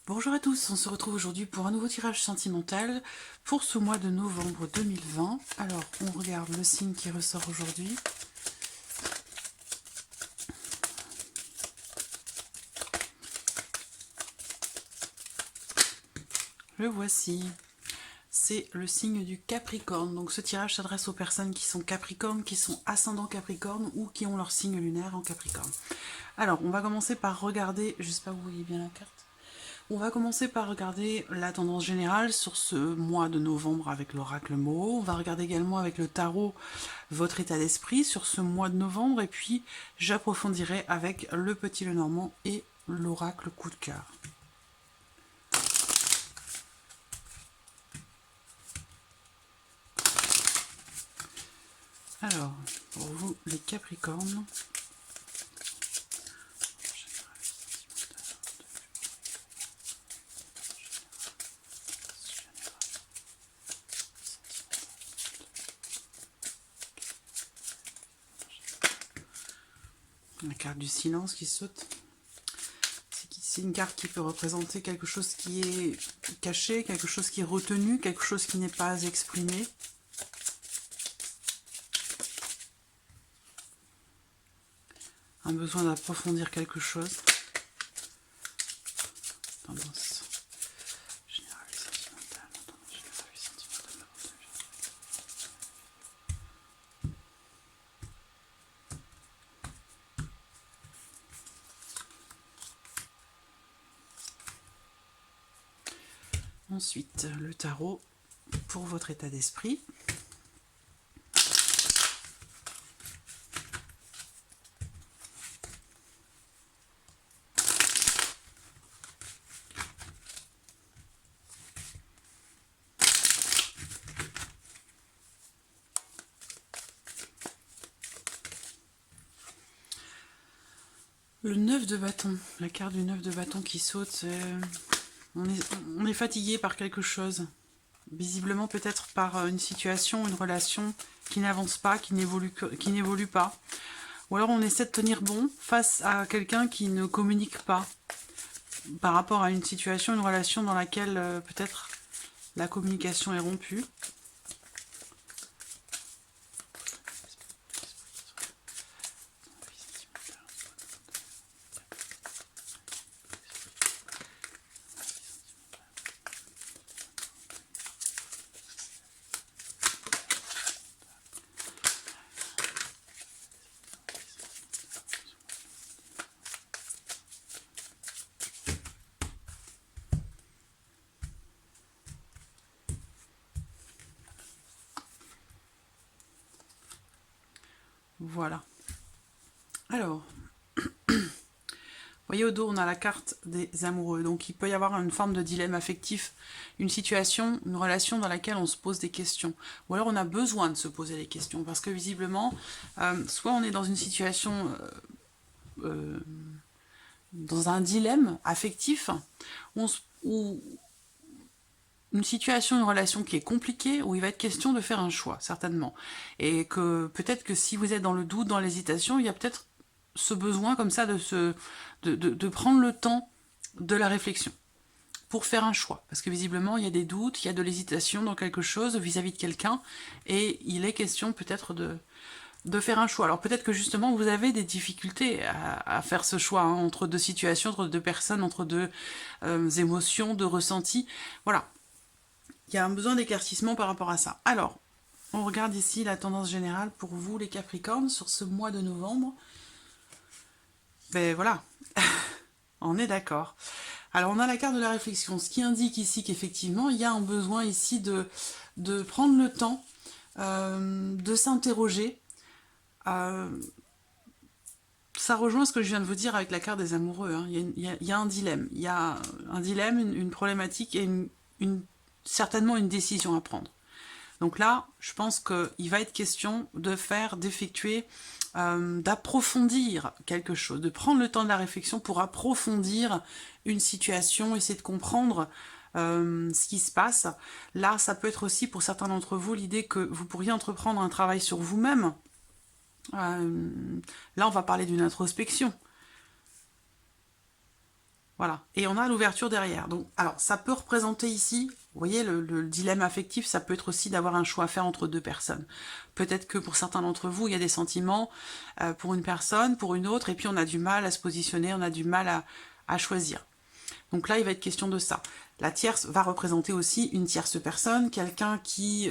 Bonjour à tous, on se retrouve aujourd'hui pour un nouveau tirage sentimental pour ce mois de novembre 2020. Alors, on regarde le signe qui ressort aujourd'hui. Le voici. C'est le signe du Capricorne. Donc ce tirage s'adresse aux personnes qui sont Capricorne, qui sont ascendant Capricorne ou qui ont leur signe lunaire en Capricorne. Alors, on va commencer par regarder, je sais pas, vous voyez bien la carte. On va commencer par regarder la tendance générale sur ce mois de novembre avec l'oracle Moho. On va regarder également avec le tarot votre état d'esprit sur ce mois de novembre. Et puis, j'approfondirai avec le petit Lenormand et l'oracle coup de cœur. Alors, pour vous les Capricornes, la carte du silence qui saute. C'est une carte qui peut représenter quelque chose qui est caché, quelque chose qui est retenu, quelque chose qui n'est pas exprimé. Un besoin d'approfondir quelque chose. Tendance générale et sentimentale. Tendance générale et sentimentale. Ensuite, le tarot pour votre état d'esprit. Le 9 de bâton, la carte du 9 de bâton qui saute, on est fatigué par quelque chose. Visiblement peut-être par une situation, une relation qui n'avance pas, qui n'évolue pas. Ou alors on essaie de tenir bon face à quelqu'un qui ne communique pas par rapport à une situation, une relation dans laquelle peut-être la communication est rompue. Voilà. Alors, vous voyez au dos, on a la carte des amoureux. Donc, il peut y avoir une forme de dilemme affectif, une situation, une relation dans laquelle on se pose des questions. Ou alors, on a besoin de se poser des questions. Parce que visiblement, soit on est dans une situation, dans un dilemme affectif, où une situation, une relation qui est compliquée, où il va être question de faire un choix, certainement. Et que peut-être que si vous êtes dans le doute, dans l'hésitation, il y a peut-être ce besoin comme ça de prendre le temps de la réflexion pour faire un choix. Parce que visiblement, il y a des doutes, il y a de l'hésitation dans quelque chose vis-à-vis de quelqu'un, et il est question peut-être de faire un choix. Alors peut-être que justement, vous avez des difficultés à faire ce choix, hein, entre deux situations, entre deux personnes, entre deux émotions, deux ressentis. Voilà. Il y a un besoin d'éclaircissement par rapport à ça. Alors, on regarde ici la tendance générale pour vous, les Capricornes, sur ce mois de novembre. Ben voilà, on est d'accord. Alors, on a la carte de la réflexion, ce qui indique ici qu'effectivement, il y a un besoin ici de prendre le temps de s'interroger. Ça rejoint ce que je viens de vous dire avec la carte des amoureux. Hein. Il y a un dilemme. Il y a un dilemme, une problématique et certainement une décision à prendre. Donc là, je pense qu'il va être question d'effectuer, d'approfondir quelque chose, de prendre le temps de la réflexion pour approfondir une situation, essayer de comprendre ce qui se passe. Là, ça peut être aussi pour certains d'entre vous l'idée que vous pourriez entreprendre un travail sur vous-même. Là, on va parler d'une introspection. Voilà. Et on a l'ouverture derrière. Donc, alors, ça peut représenter ici, vous voyez, le dilemme affectif, ça peut être aussi d'avoir un choix à faire entre deux personnes. Peut-être que pour certains d'entre vous, il y a des sentiments pour une personne, pour une autre, et puis on a du mal à se positionner, on a du mal à choisir. Donc là, il va être question de ça. La tierce va représenter aussi une tierce personne, quelqu'un qui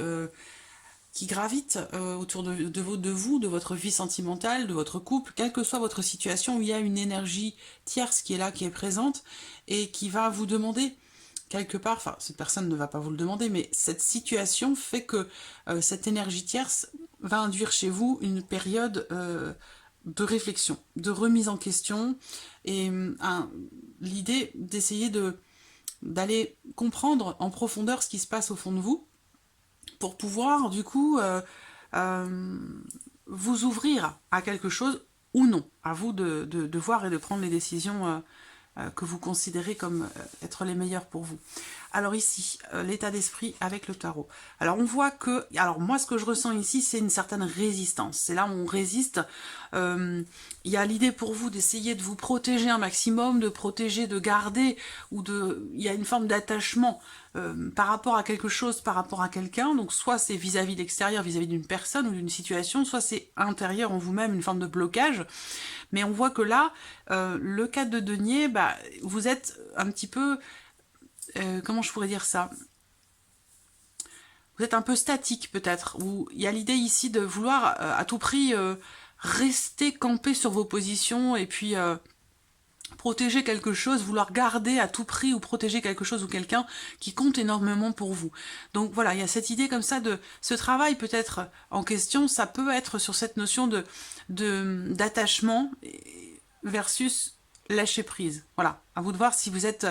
gravite autour de vous, de votre vie sentimentale, de votre couple, quelle que soit votre situation, où il y a une énergie tierce qui est là, qui est présente, et qui va vous demander, quelque part, enfin, cette personne ne va pas vous le demander, mais cette situation fait que cette énergie tierce va induire chez vous une période de réflexion, de remise en question, et l'idée d'essayer d'aller comprendre en profondeur ce qui se passe au fond de vous, pour pouvoir du coup euh, vous ouvrir à quelque chose ou non. À vous de voir et de prendre les décisions que vous considérez comme être les meilleures pour vous. Alors ici, l'état d'esprit avec le tarot. Alors on voit que, alors moi ce que je ressens ici, c'est une certaine résistance. C'est là où on résiste. Il y a l'idée pour vous d'essayer de vous protéger un maximum, de protéger, de garder, il y a une forme d'attachement par rapport à quelque chose, par rapport à quelqu'un. Donc soit c'est vis-à-vis de l'extérieur, vis-à-vis d'une personne ou d'une situation, soit c'est intérieur en vous-même, une forme de blocage. Mais on voit que là, le 4 de denier, bah, vous êtes un petit peu... comment je pourrais dire ça? Vous êtes un peu statique peut-être, où il y a l'idée ici de vouloir à tout prix rester campé sur vos positions et puis protéger quelque chose, vouloir garder à tout prix ou protéger quelque chose ou quelqu'un qui compte énormément pour vous. Donc voilà, il y a cette idée comme ça de ce travail peut-être en question, ça peut être sur cette notion d'attachement versus lâcher prise. Voilà, à vous de voir si vous êtes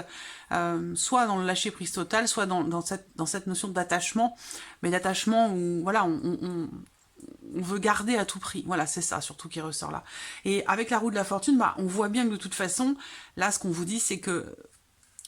soit dans le lâcher prise total, soit dans cette notion d'attachement, mais d'attachement où voilà, on veut garder à tout prix. Voilà, c'est ça surtout qui ressort là. Et avec la roue de la fortune, bah, on voit bien que de toute façon, là, ce qu'on vous dit, c'est que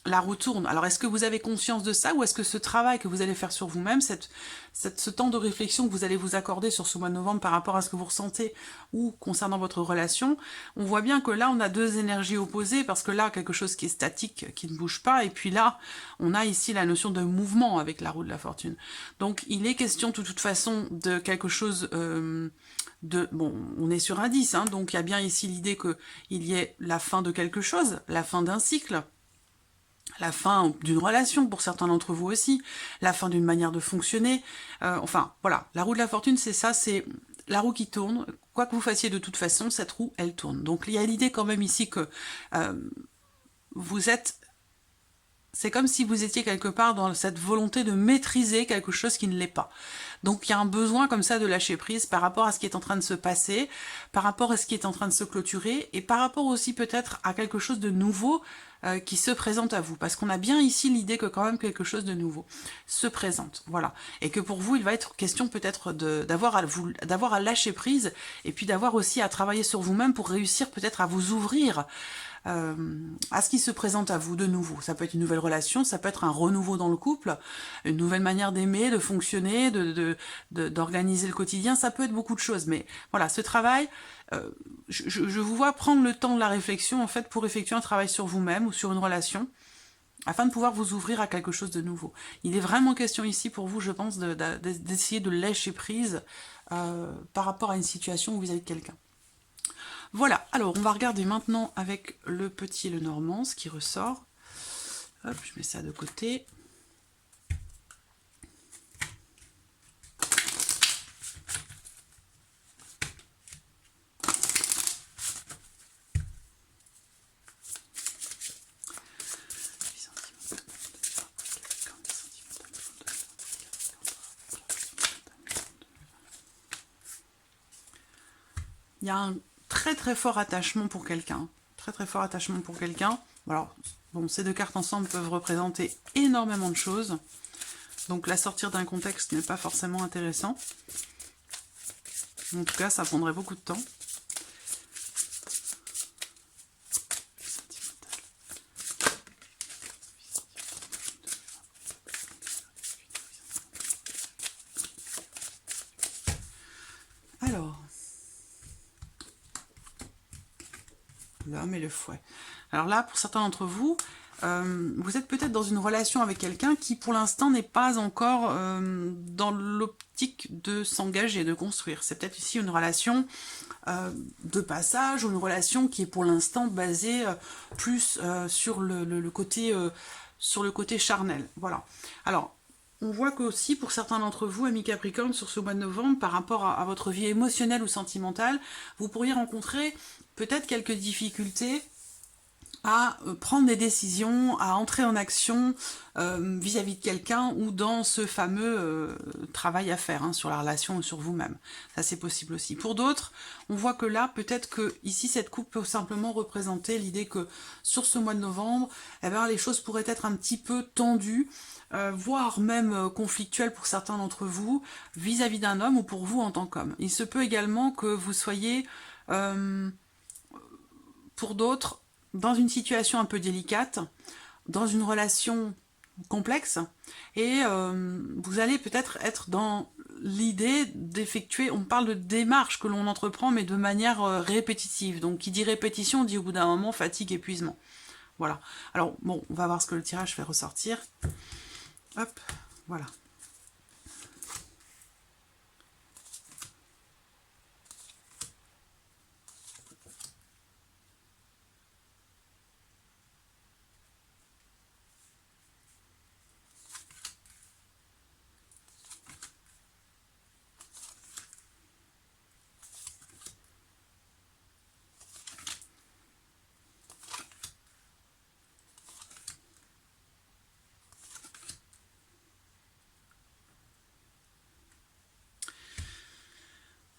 la roue tourne. Alors, est-ce que vous avez conscience de ça ou est-ce que ce travail que vous allez faire sur vous-même, ce temps de réflexion que vous allez vous accorder sur ce mois de novembre par rapport à ce que vous ressentez ou concernant votre relation, on voit bien que là, on a deux énergies opposées parce que là, quelque chose qui est statique, qui ne bouge pas, et puis là, on a ici la notion de mouvement avec la roue de la fortune. Donc, il est question de toute façon de quelque chose... bon, on est sur un 10, hein, donc il y a bien ici l'idée qu'il y ait la fin de quelque chose, la fin d'un cycle, la fin d'une relation pour certains d'entre vous aussi, la fin d'une manière de fonctionner. Enfin, voilà, la roue de la fortune, c'est ça, c'est la roue qui tourne. Quoi que vous fassiez de toute façon, cette roue, elle tourne. Donc il y a l'idée quand même ici que vous êtes... C'est comme si vous étiez quelque part dans cette volonté de maîtriser quelque chose qui ne l'est pas. Donc il y a un besoin comme ça de lâcher prise par rapport à ce qui est en train de se passer, par rapport à ce qui est en train de se clôturer, et par rapport aussi peut-être à quelque chose de nouveau qui se présente à vous. Parce qu'on a bien ici l'idée que quand même quelque chose de nouveau se présente. Voilà. Et que pour vous, il va être question peut-être d'avoir à lâcher prise, et puis d'avoir aussi à travailler sur vous-même pour réussir peut-être à vous ouvrir à ce qui se présente à vous de nouveau. Ça peut être une nouvelle relation, ça peut être un renouveau dans le couple, une nouvelle manière d'aimer, de fonctionner, d'organiser le quotidien, ça peut être beaucoup de choses. Mais voilà, ce travail, je vous vois prendre le temps de la réflexion en fait pour effectuer un travail sur vous-même ou sur une relation, afin de pouvoir vous ouvrir à quelque chose de nouveau. Il est vraiment question ici pour vous, je pense, d'essayer de lâcher prise par rapport à une situation ou vis-à-vis de quelqu'un. Voilà, alors on va regarder maintenant avec le petit et le normand, ce qui ressort. Hop, je mets ça de côté. Il y a un très très fort attachement pour quelqu'un. Très très fort attachement pour quelqu'un. Alors, bon, ces deux cartes ensemble peuvent représenter énormément de choses. Donc la sortir d'un contexte n'est pas forcément intéressant. En tout cas, ça prendrait beaucoup de temps. Alors, l'homme et le fouet. Alors là, pour certains d'entre vous, vous êtes peut-être dans une relation avec quelqu'un qui, pour l'instant, n'est pas encore dans l'optique de s'engager, de construire. C'est peut-être ici une relation de passage, ou une relation qui est pour l'instant basée plus sur le côté charnel. Voilà. Alors, on voit qu'aussi, pour certains d'entre vous, amis Capricorne, sur ce mois de novembre, par rapport à votre vie émotionnelle ou sentimentale, vous pourriez rencontrer peut-être quelques difficultés à prendre des décisions, à entrer en action vis-à-vis de quelqu'un ou dans ce fameux travail à faire sur la relation ou sur vous-même. Ça, c'est possible aussi. Pour d'autres, on voit que là, peut-être que ici, cette coupe peut simplement représenter l'idée que sur ce mois de novembre, eh bien, les choses pourraient être un petit peu tendues, voire même conflictuelles pour certains d'entre vous, vis-à-vis d'un homme ou pour vous en tant qu'homme. Il se peut également que vous soyez, pour d'autres, dans une situation un peu délicate, dans une relation complexe, et vous allez peut-être être dans l'idée d'effectuer, on parle de démarches que l'on entreprend, mais de manière répétitive. Donc qui dit répétition, dit au bout d'un moment fatigue, épuisement. Voilà. Alors bon, on va voir ce que le tirage fait ressortir. Hop, voilà.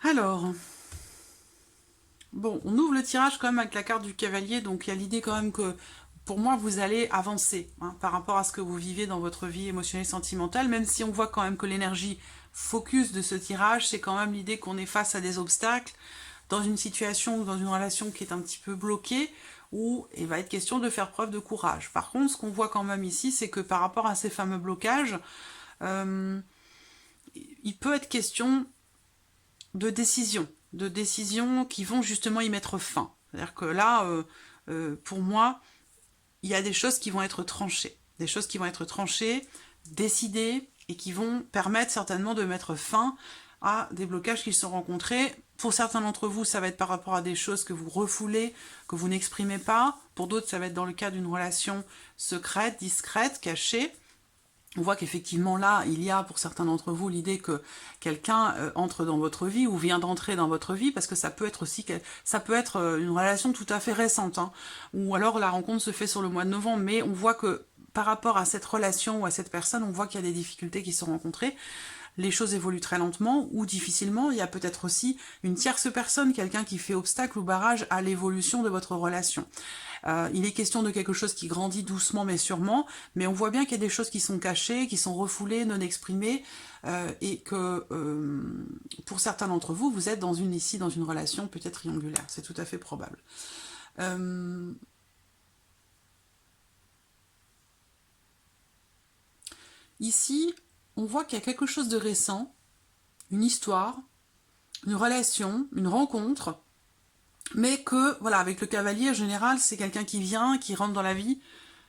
Alors, bon, on ouvre le tirage quand même avec la carte du cavalier, donc il y a l'idée quand même que, pour moi, vous allez avancer par rapport à ce que vous vivez dans votre vie émotionnelle et sentimentale, même si on voit quand même que l'énergie focus de ce tirage, c'est quand même l'idée qu'on est face à des obstacles, dans une situation ou dans une relation qui est un petit peu bloquée, où il va être question de faire preuve de courage. Par contre, ce qu'on voit quand même ici, c'est que par rapport à ces fameux blocages, il peut être question de décisions qui vont justement y mettre fin. C'est-à-dire que là, pour moi, il y a des choses qui vont être tranchées. Des choses qui vont être tranchées, décidées, et qui vont permettre certainement de mettre fin à des blocages qui sont rencontrés. Pour certains d'entre vous, ça va être par rapport à des choses que vous refoulez, que vous n'exprimez pas. Pour d'autres, ça va être dans le cas d'une relation secrète, discrète, cachée. On voit qu'effectivement là, il y a pour certains d'entre vous l'idée que quelqu'un entre dans votre vie ou vient d'entrer dans votre vie, parce que ça peut être aussi une relation tout à fait récente, ou alors la rencontre se fait sur le mois de novembre, mais on voit que par rapport à cette relation ou à cette personne, on voit qu'il y a des difficultés qui sont rencontrées. Les choses évoluent très lentement ou difficilement. Il y a peut-être aussi une tierce personne, quelqu'un qui fait obstacle ou barrage à l'évolution de votre relation. Il est question de quelque chose qui grandit doucement mais sûrement, mais on voit bien qu'il y a des choses qui sont cachées, qui sont refoulées, non exprimées, et que pour certains d'entre vous, vous êtes dans une relation peut-être triangulaire. C'est tout à fait probable. Ici, on voit qu'il y a quelque chose de récent, une histoire, une relation, une rencontre, mais que, voilà, avec le cavalier, en général, c'est quelqu'un qui vient, qui rentre dans la vie,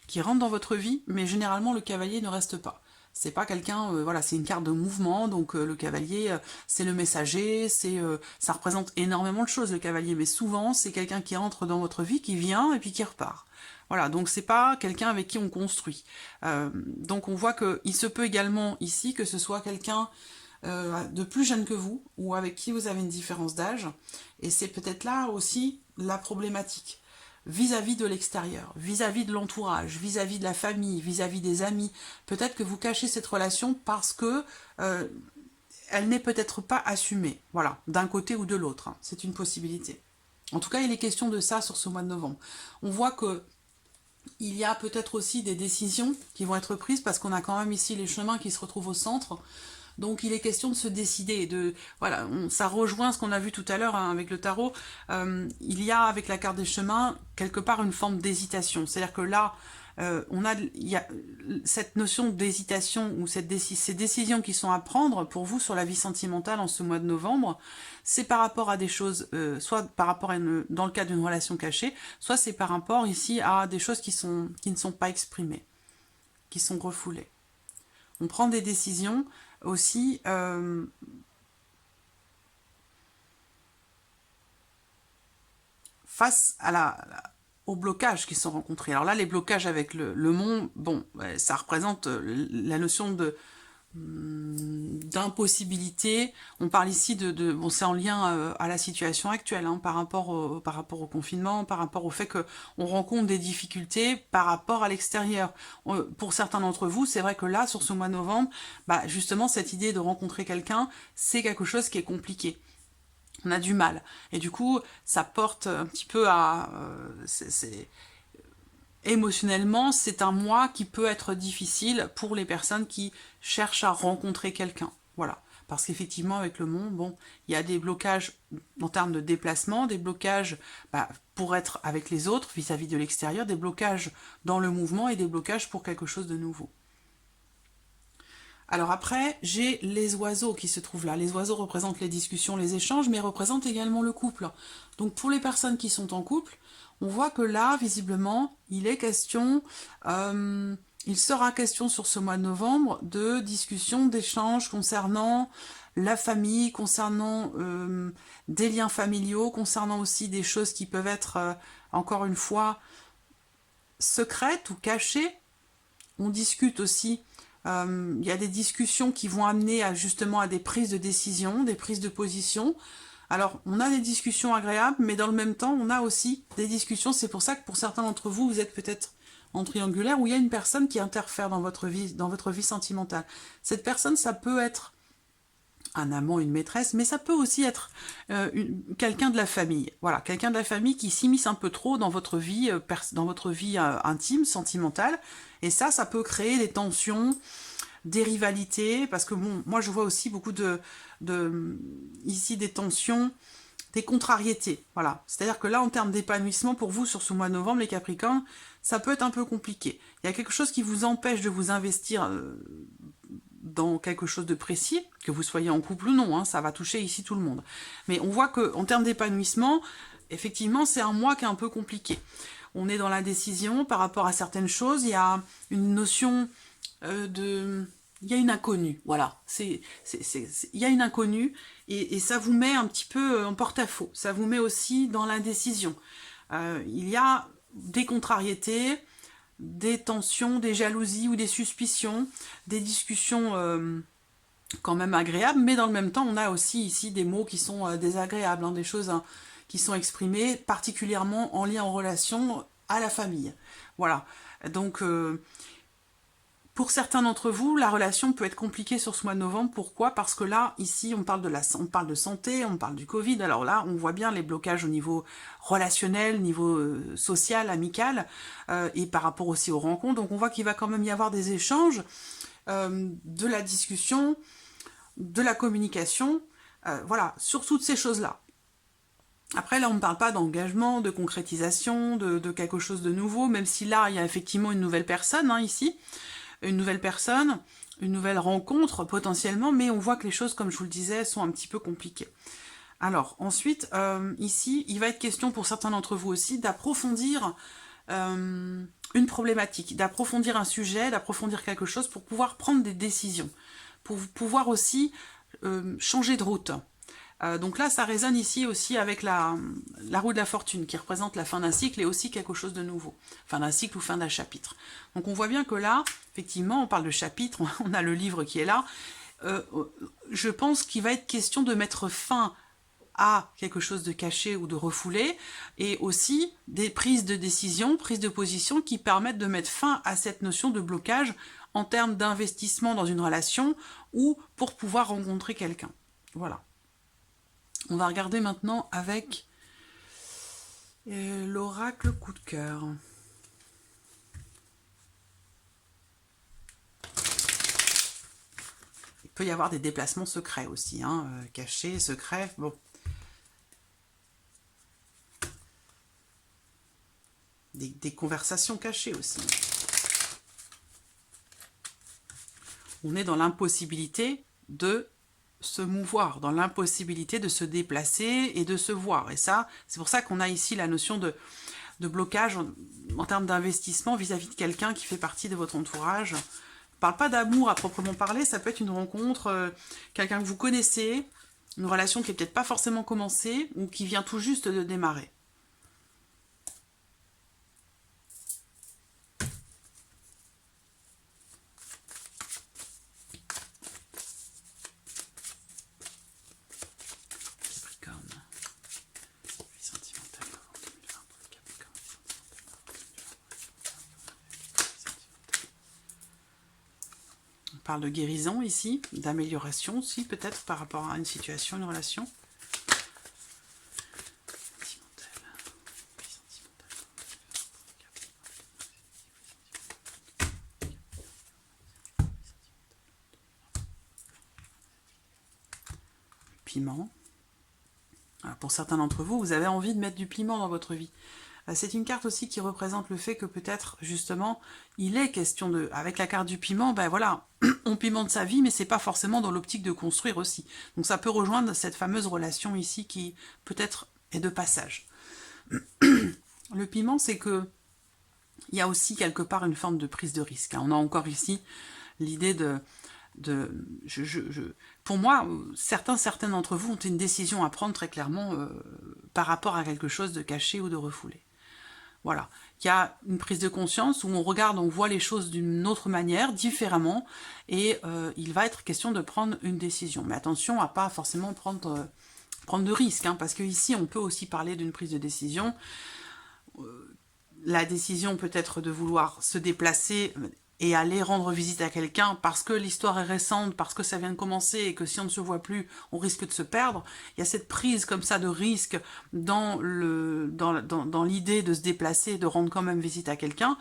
qui rentre dans votre vie, mais généralement, le cavalier ne reste pas. C'est pas quelqu'un, voilà, c'est une carte de mouvement, donc le cavalier, c'est le messager, ça représente énormément de choses, le cavalier, mais souvent, c'est quelqu'un qui entre dans votre vie, qui vient, et puis qui repart. Voilà, donc c'est pas quelqu'un avec qui on construit. Donc on voit qu'il se peut également ici que ce soit quelqu'un de plus jeune que vous, ou avec qui vous avez une différence d'âge, et c'est peut-être là aussi la problématique. Vis-à-vis de l'extérieur, vis-à-vis de l'entourage, vis-à-vis de la famille, vis-à-vis des amis, peut-être que vous cachez cette relation parce que elle n'est peut-être pas assumée, voilà, d'un côté ou de l'autre, c'est une possibilité. En tout cas, il est question de ça sur ce mois de novembre. On voit que il y a peut-être aussi des décisions qui vont être prises parce qu'on a quand même ici les chemins qui se retrouvent au centre. Donc il est question de se décider. Voilà, ça rejoint ce qu'on a vu tout à l'heure avec le tarot. Il y a avec la carte des chemins quelque part une forme d'hésitation. C'est-à-dire que là, il y a cette notion d'hésitation ou ces décisions qui sont à prendre pour vous sur la vie sentimentale en ce mois de novembre, c'est par rapport à des choses, soit par rapport à dans le cadre d'une relation cachée, soit c'est par rapport ici à des choses qui ne sont pas exprimées, qui sont refoulées. On prend des décisions aussi face à aux blocages qui sont rencontrés. Alors là, les blocages avec le monde, bon, ça représente la notion d'impossibilité. On parle ici bon, c'est en lien à la situation actuelle, hein, par rapport au confinement, par rapport au fait qu'on rencontre des difficultés par rapport à l'extérieur. Pour certains d'entre vous, c'est vrai que là, sur ce mois de novembre, bah, justement, cette idée de rencontrer quelqu'un, c'est quelque chose qui est compliqué. On a du mal. Et du coup, ça porte un petit peu à... émotionnellement, c'est un mois qui peut être difficile pour les personnes qui cherchent à rencontrer quelqu'un. Voilà. Parce qu'effectivement, avec le monde, bon, il y a des blocages en termes de déplacement, des blocages pour être avec les autres vis-à-vis de l'extérieur, des blocages dans le mouvement et des blocages pour quelque chose de nouveau. Alors après, j'ai les oiseaux qui se trouvent là. Les oiseaux représentent les discussions, les échanges, mais représentent également le couple. Donc pour les personnes qui sont en couple, on voit que là, visiblement, il sera question sur ce mois de novembre de discussions, d'échanges concernant la famille, concernant des liens familiaux, concernant aussi des choses qui peuvent être, encore une fois, secrètes ou cachées. On discute aussi. Il y a des discussions qui vont amener justement à des prises de décision, des prises de position. Alors, on a des discussions agréables, mais dans le même temps, on a aussi des discussions. C'est pour ça que pour certains d'entre vous, vous êtes peut-être en triangulaire, où il y a une personne qui interfère dans votre vie sentimentale. Cette personne, ça peut être un amant, une maîtresse, mais ça peut aussi être quelqu'un de la famille. Voilà, quelqu'un de la famille qui s'immisce un peu trop dans votre vie, intime, sentimentale. Et ça peut créer des tensions, des rivalités, parce que bon, moi je vois aussi beaucoup ici des tensions, des contrariétés. Voilà, c'est-à-dire que là, en termes d'épanouissement, pour vous, sur ce mois de novembre, les Capricornes, ça peut être un peu compliqué. Il y a quelque chose qui vous empêche de vous investir dans quelque chose de précis, que vous soyez en couple ou non, hein, ça va toucher ici tout le monde. Mais on voit qu'en termes d'épanouissement, effectivement, c'est un mois qui est un peu compliqué. On est dans l'indécision par rapport à certaines choses, il y a une notion il y a une inconnue, voilà. Il y a une inconnue, et ça vous met un petit peu en porte-à-faux. Ça vous met aussi dans l'indécision. Il y a des contrariétés, des tensions, des jalousies ou des suspicions, des discussions quand même agréables, mais dans le même temps, on a aussi ici des mots qui sont désagréables, hein, des choses qui sont exprimées particulièrement en lien, en relation à la famille. Voilà. Donc, pour certains d'entre vous, la relation peut être compliquée sur ce mois de novembre. Pourquoi? Parce que là, ici, on parle de santé, on parle du Covid. Alors là, on voit bien les blocages au niveau relationnel, niveau social, amical, et par rapport aussi aux rencontres. Donc on voit qu'il va quand même y avoir des échanges, de la discussion, de la communication, voilà, sur toutes ces choses-là. Après, là, on ne parle pas d'engagement, de concrétisation, de quelque chose de nouveau, même si là, il y a effectivement une nouvelle personne, hein, ici. Une nouvelle personne, une nouvelle rencontre potentiellement, mais on voit que les choses, comme je vous le disais, sont un petit peu compliquées. Alors, ensuite, ici, il va être question pour certains d'entre vous aussi d'approfondir une problématique, d'approfondir un sujet, d'approfondir quelque chose pour pouvoir prendre des décisions, pour pouvoir aussi changer de route. Donc là, ça résonne ici aussi avec la roue de la fortune, qui représente la fin d'un cycle et aussi quelque chose de nouveau. Fin d'un cycle ou fin d'un chapitre. Donc on voit bien que là, effectivement, on parle de chapitre, on a le livre qui est là. Je pense qu'il va être question de mettre fin à quelque chose de caché ou de refoulé, et aussi des prises de décision, prises de position qui permettent de mettre fin à cette notion de blocage en termes d'investissement dans une relation ou pour pouvoir rencontrer quelqu'un. Voilà. On va regarder maintenant avec l'oracle coup de cœur. Il peut y avoir des déplacements secrets aussi, hein, cachés, secrets, bon. Des conversations cachées aussi. On est dans l'impossibilité de se mouvoir, dans l'impossibilité de se déplacer et de se voir. Et ça, c'est pour ça qu'on a ici la notion de blocage en termes d'investissement vis-à-vis de quelqu'un qui fait partie de votre entourage. Je ne parle pas d'amour à proprement parler, ça peut être une rencontre, quelqu'un que vous connaissez, une relation qui n'est peut-être pas forcément commencée ou qui vient tout juste de démarrer. On parle de guérison ici, d'amélioration aussi peut-être par rapport à une situation, une relation. Piment. Alors pour certains d'entre vous, vous avez envie de mettre du piment dans votre vie. C'est une carte aussi qui représente le fait que peut-être, justement, il est question de... Avec la carte du piment, ben voilà, on pimente sa vie, mais c'est pas forcément dans l'optique de construire aussi. Donc ça peut rejoindre cette fameuse relation ici qui, peut-être, est de passage. Le piment, c'est que il y a aussi quelque part une forme de prise de risque. On a encore ici l'idée pour moi, certains d'entre vous ont une décision à prendre très clairement par rapport à quelque chose de caché ou de refoulé. Voilà, il y a une prise de conscience où on regarde, on voit les choses d'une autre manière, différemment, et il va être question de prendre une décision. Mais attention à pas forcément prendre de risques, parce que ici on peut aussi parler d'une prise de décision. La décision peut être de vouloir se déplacer et aller rendre visite à quelqu'un parce que l'histoire est récente, parce que ça vient de commencer et que si on ne se voit plus, on risque de se perdre. Il y a cette prise comme ça de risque dans l'idée de se déplacer et de rendre quand même visite à quelqu'un.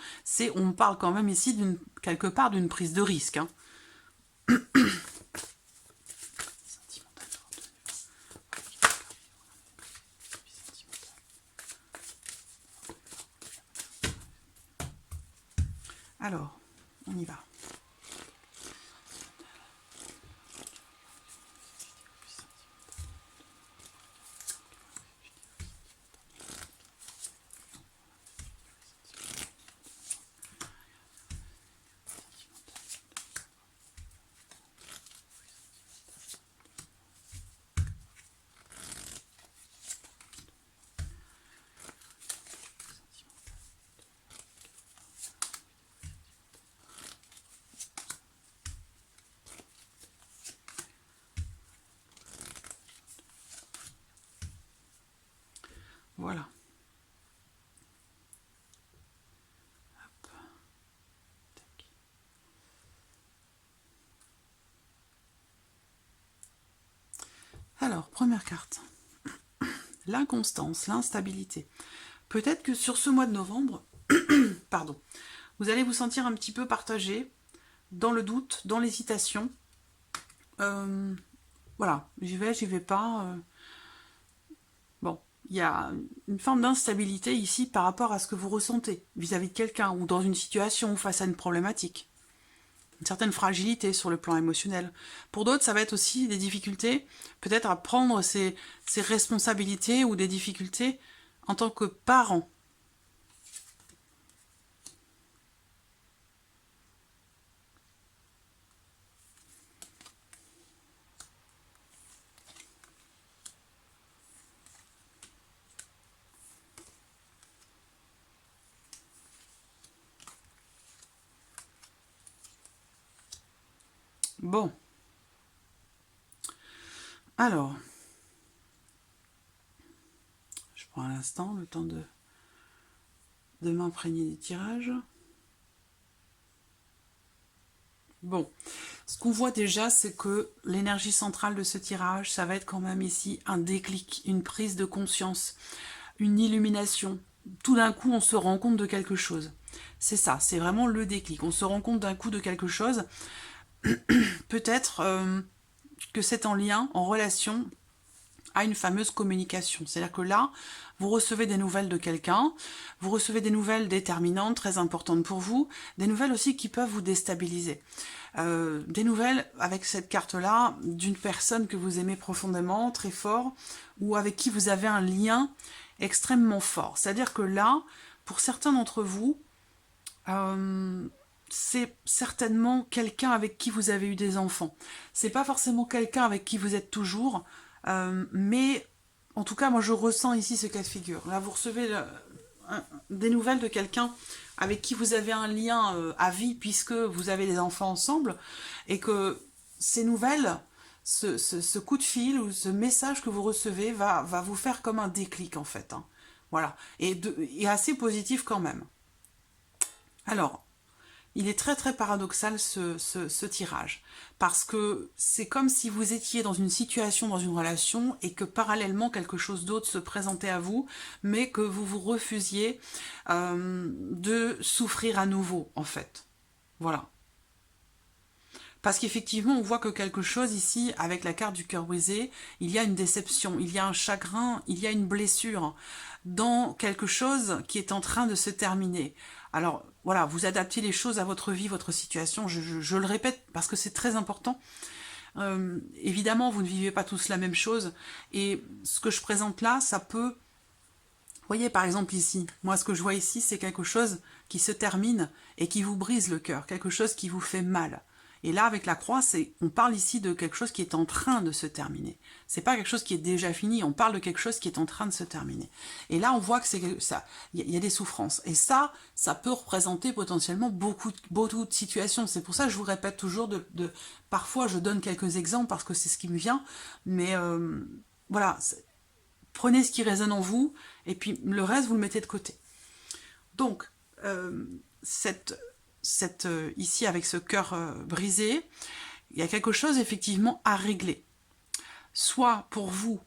On parle quand même ici quelque part d'une prise de risque. Alors, on y va. Voilà. Hop. Tac. Alors, première carte. L'inconstance, l'instabilité. Peut-être que sur ce mois de novembre, pardon, vous allez vous sentir un petit peu partagé, dans le doute, dans l'hésitation. Voilà, j'y vais pas. Bon, il y a une forme d'instabilité ici par rapport à ce que vous ressentez vis-à-vis de quelqu'un ou dans une situation ou face à une problématique. Une certaine fragilité sur le plan émotionnel. Pour d'autres, ça va être aussi des difficultés, peut-être à prendre ses responsabilités ou des difficultés en tant que parent. Bon. Alors, je prends un instant le temps de m'imprégner des tirages. Bon, ce qu'on voit déjà, c'est que l'énergie centrale de ce tirage, ça va être quand même ici un déclic, une prise de conscience, une illumination. Tout d'un coup, on se rend compte de quelque chose. C'est ça, c'est vraiment le déclic. On se rend compte d'un coup de quelque chose. Peut-être que c'est en lien, en relation à une fameuse communication. C'est-à-dire que là, vous recevez des nouvelles de quelqu'un, vous recevez des nouvelles déterminantes, très importantes pour vous, des nouvelles aussi qui peuvent vous déstabiliser. Des nouvelles avec cette carte-là d'une personne que vous aimez profondément, très fort, ou avec qui vous avez un lien extrêmement fort. C'est-à-dire que là, pour certains d'entre vous, c'est certainement quelqu'un avec qui vous avez eu des enfants. C'est pas forcément quelqu'un avec qui vous êtes toujours, mais en tout cas, moi je ressens ici ce cas de figure. Là, vous recevez des nouvelles de quelqu'un avec qui vous avez un lien à vie puisque vous avez des enfants ensemble, et que ces nouvelles, ce coup de fil ou ce message que vous recevez va vous faire comme un déclic en fait. Hein. Voilà, et assez positif quand même. Alors, il est très très paradoxal ce tirage, parce que c'est comme si vous étiez dans une situation, dans une relation, et que parallèlement quelque chose d'autre se présentait à vous, mais que vous vous refusiez de souffrir à nouveau, en fait. Voilà. Parce qu'effectivement, on voit que quelque chose ici, avec la carte du cœur brisé, il y a une déception, il y a un chagrin, il y a une blessure dans quelque chose qui est en train de se terminer. Alors, voilà, vous adaptez les choses à votre vie, votre situation, je le répète parce que c'est très important. Évidemment, vous ne vivez pas tous la même chose, et ce que je présente là, ça peut... Vous voyez, par exemple ici, moi ce que je vois ici, c'est quelque chose qui se termine et qui vous brise le cœur, quelque chose qui vous fait mal. Et là, avec la croix, on parle ici de quelque chose qui est en train de se terminer. C'est pas quelque chose qui est déjà fini, on parle de quelque chose qui est en train de se terminer. Et là, on voit que c'est ça, il y a des souffrances. Et ça peut représenter potentiellement beaucoup de situations. C'est pour ça que je vous répète toujours, parfois je donne quelques exemples parce que c'est ce qui me vient, mais voilà, prenez ce qui résonne en vous, et puis le reste, vous le mettez de côté. Donc, ici, avec ce cœur brisé, il y a quelque chose effectivement à régler. Soit pour vous,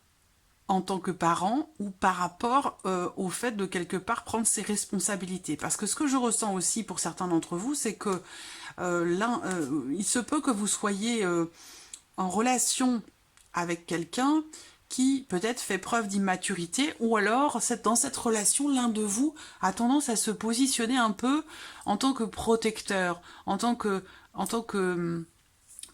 en tant que parent, ou par rapport au fait de quelque part prendre ses responsabilités. Parce que ce que je ressens aussi pour certains d'entre vous, c'est que il se peut que vous soyez en relation avec quelqu'un qui peut-être fait preuve d'immaturité, ou alors dans cette relation, l'un de vous a tendance à se positionner un peu en tant que protecteur, en tant que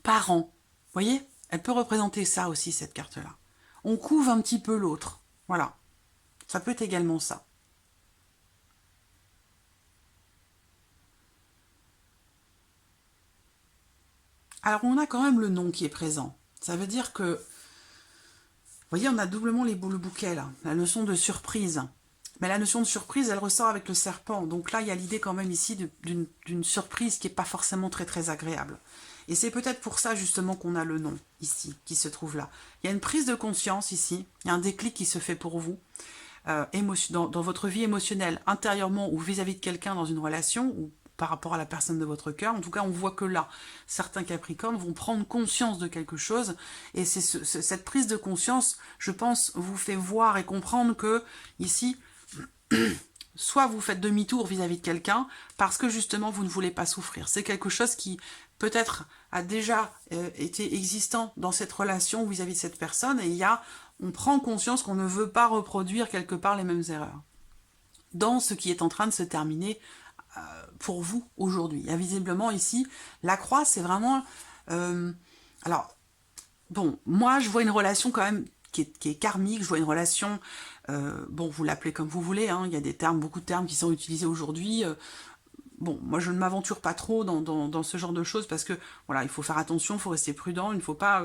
parent. Vous voyez? Elle peut représenter ça aussi, cette carte-là. On couvre un petit peu l'autre. Voilà. Ça peut être également ça. Alors, on a quand même le nom qui est présent. Ça veut dire que vous voyez, on a doublement le bouquet, là. La notion de surprise. Mais la notion de surprise, elle ressort avec le serpent. Donc là, il y a l'idée quand même ici d'une surprise qui n'est pas forcément très très agréable. Et c'est peut-être pour ça justement qu'on a le nom ici, qui se trouve là. Il y a une prise de conscience ici, il y a un déclic qui se fait pour vous, dans votre vie émotionnelle, intérieurement ou vis-à-vis de quelqu'un dans une relation, ou par rapport à la personne de votre cœur. En tout cas, on voit que là, certains Capricornes vont prendre conscience de quelque chose, et c'est cette prise de conscience, je pense, vous fait voir et comprendre que, ici, soit vous faites demi-tour vis-à-vis de quelqu'un, parce que justement, vous ne voulez pas souffrir. C'est quelque chose qui, peut-être, a déjà été existant dans cette relation vis-à-vis de cette personne, et on prend conscience qu'on ne veut pas reproduire quelque part les mêmes erreurs. Dans ce qui est en train de se terminer pour vous aujourd'hui. Il y a visiblement ici, la croix, c'est vraiment... alors, bon, moi, je vois une relation quand même qui est karmique, je vois une relation... bon, vous l'appelez comme vous voulez, hein, il y a des termes, beaucoup de termes qui sont utilisés aujourd'hui. Bon, moi, je ne m'aventure pas trop dans ce genre de choses parce que, voilà, il faut faire attention, il faut rester prudent, il ne faut pas...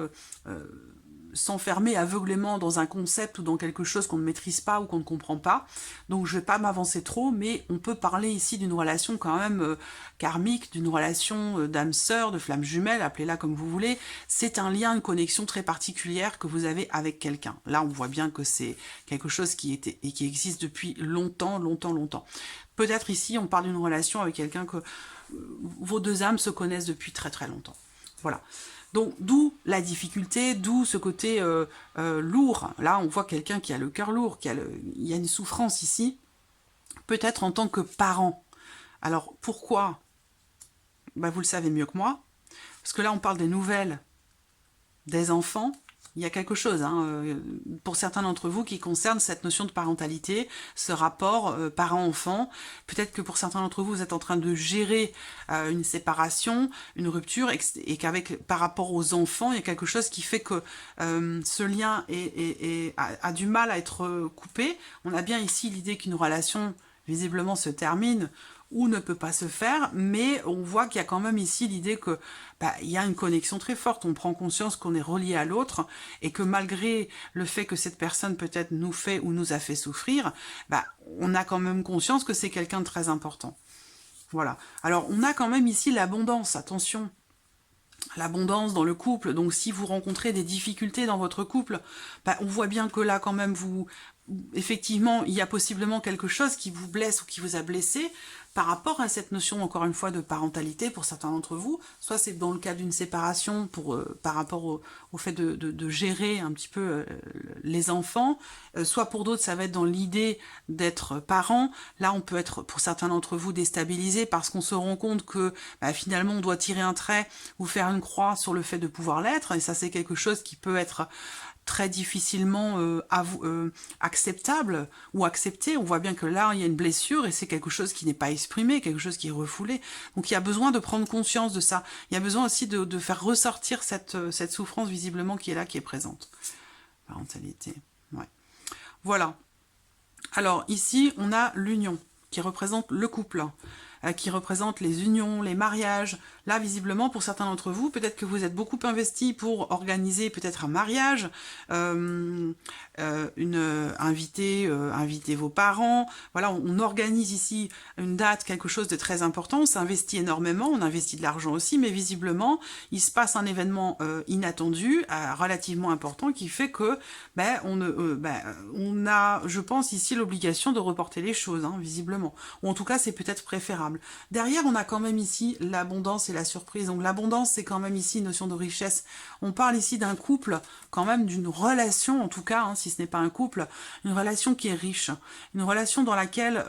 s'enfermer aveuglément dans un concept ou dans quelque chose qu'on ne maîtrise pas ou qu'on ne comprend pas. Donc je ne vais pas m'avancer trop, mais on peut parler ici d'une relation quand même karmique, d'une relation d'âme sœur, de flamme jumelle, appelez-la comme vous voulez. C'est un lien, une connexion très particulière que vous avez avec quelqu'un. Là, on voit bien que c'est quelque chose qui existe depuis longtemps, longtemps, longtemps. Peut-être ici, on parle d'une relation avec quelqu'un que vos deux âmes se connaissent depuis très très longtemps. Voilà. Donc, d'où la difficulté, d'où ce côté lourd. Là, on voit quelqu'un qui a le cœur lourd, il y a une souffrance ici, peut-être en tant que parent. Alors, pourquoi? Bah, vous le savez mieux que moi, parce que là, on parle des nouvelles des enfants, Il y a quelque chose, hein, pour certains d'entre vous, qui concerne cette notion de parentalité, ce rapport parent-enfant. Peut-être que pour certains d'entre vous, vous êtes en train de gérer une séparation, une rupture, et qu'avec par rapport aux enfants, il y a quelque chose qui fait que ce lien a du mal à être coupé. On a bien ici l'idée qu'une relation, visiblement, se termine ou ne peut pas se faire, mais on voit qu'il y a quand même ici l'idée que il y a une connexion très forte, on prend conscience qu'on est relié à l'autre, et que malgré le fait que cette personne peut-être nous fait ou nous a fait souffrir, on a quand même conscience que c'est quelqu'un de très important. Voilà. Alors, on a quand même ici l'abondance, attention, l'abondance dans le couple. Donc si vous rencontrez des difficultés dans votre couple, on voit bien que là quand même effectivement il y a possiblement quelque chose qui vous blesse ou qui vous a blessé par rapport à cette notion, encore une fois, de parentalité pour certains d'entre vous. Soit c'est dans le cadre d'une séparation par rapport au fait de gérer un petit peu les enfants, soit pour d'autres ça va être dans l'idée d'être parent. Là on peut être pour certains d'entre vous déstabilisé parce qu'on se rend compte que finalement on doit tirer un trait ou faire une croix sur le fait de pouvoir l'être, et ça c'est quelque chose qui peut être très difficilement acceptable ou accepté. On voit bien que là, il y a une blessure et c'est quelque chose qui n'est pas exprimé, quelque chose qui est refoulé. Donc il y a besoin de prendre conscience de ça. Il y a besoin aussi de faire ressortir cette souffrance visiblement qui est là, qui est présente. Parentalité, ouais. Voilà. Alors ici, on a l'union qui représente le couple, qui représente les unions, les mariages. Là, visiblement, pour certains d'entre vous, peut-être que vous êtes beaucoup investis pour organiser peut-être un mariage, inviter vos parents. Voilà, on organise ici une date, quelque chose de très important, on s'investit énormément, on investit de l'argent aussi, mais visiblement, il se passe un événement inattendu, relativement important, qui fait que on a, je pense, ici l'obligation de reporter les choses, hein, visiblement. Ou en tout cas, c'est peut-être préférable. Derrière, on a quand même ici l'abondance et la surprise. Donc l'abondance, c'est quand même ici une notion de richesse. On parle ici d'un couple, quand même d'une relation, en tout cas, hein, si ce n'est pas un couple, une relation qui est riche. Une relation dans laquelle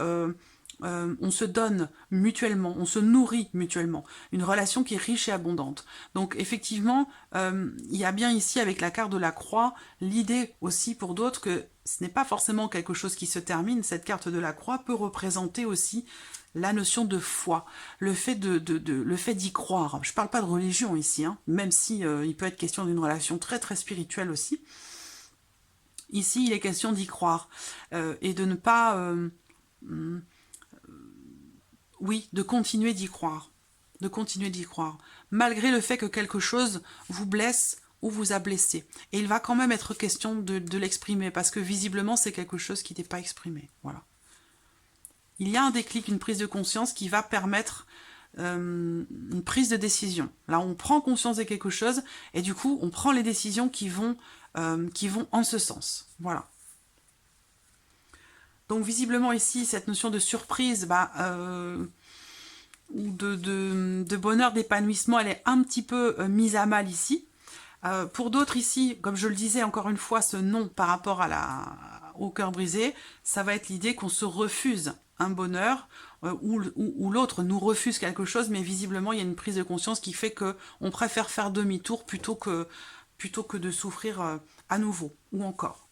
on se donne mutuellement, on se nourrit mutuellement. Une relation qui est riche et abondante. Donc effectivement, il y a bien ici, avec la carte de la croix, l'idée aussi pour d'autres que ce n'est pas forcément quelque chose qui se termine. Cette carte de la croix peut représenter aussi la notion de foi, le fait d'y croire. Je ne parle pas de religion ici, hein, même si il peut être question d'une relation très très spirituelle aussi. Ici, il est question d'y croire et de ne pas... oui, de continuer d'y croire. De continuer d'y croire. Malgré le fait que quelque chose vous blesse ou vous a blessé. Et il va quand même être question de l'exprimer, parce que visiblement, c'est quelque chose qui n'est pas exprimé. Voilà. Il y a un déclic, une prise de conscience qui va permettre une prise de décision. Là, on prend conscience de quelque chose et du coup, on prend les décisions qui vont en ce sens. Voilà. Donc, visiblement ici, cette notion de surprise ou de bonheur, d'épanouissement, elle est un petit peu mise à mal ici. Pour d'autres ici, comme je le disais encore une fois, ce non par rapport au cœur brisé, ça va être l'idée qu'on se refuse un bonheur ou l'autre nous refuse quelque chose, mais visiblement il y a une prise de conscience qui fait qu'on préfère faire demi-tour plutôt que de souffrir à nouveau ou encore.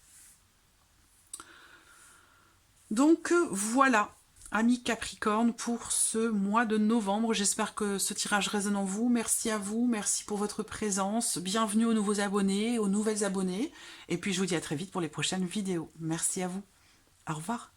Donc voilà, amis Capricorne, pour ce mois de novembre. J'espère que ce tirage résonne en vous. Merci à vous, merci pour votre présence. Bienvenue aux nouveaux abonnés, aux nouvelles abonnées. Et puis je vous dis à très vite pour les prochaines vidéos. Merci à vous. Au revoir.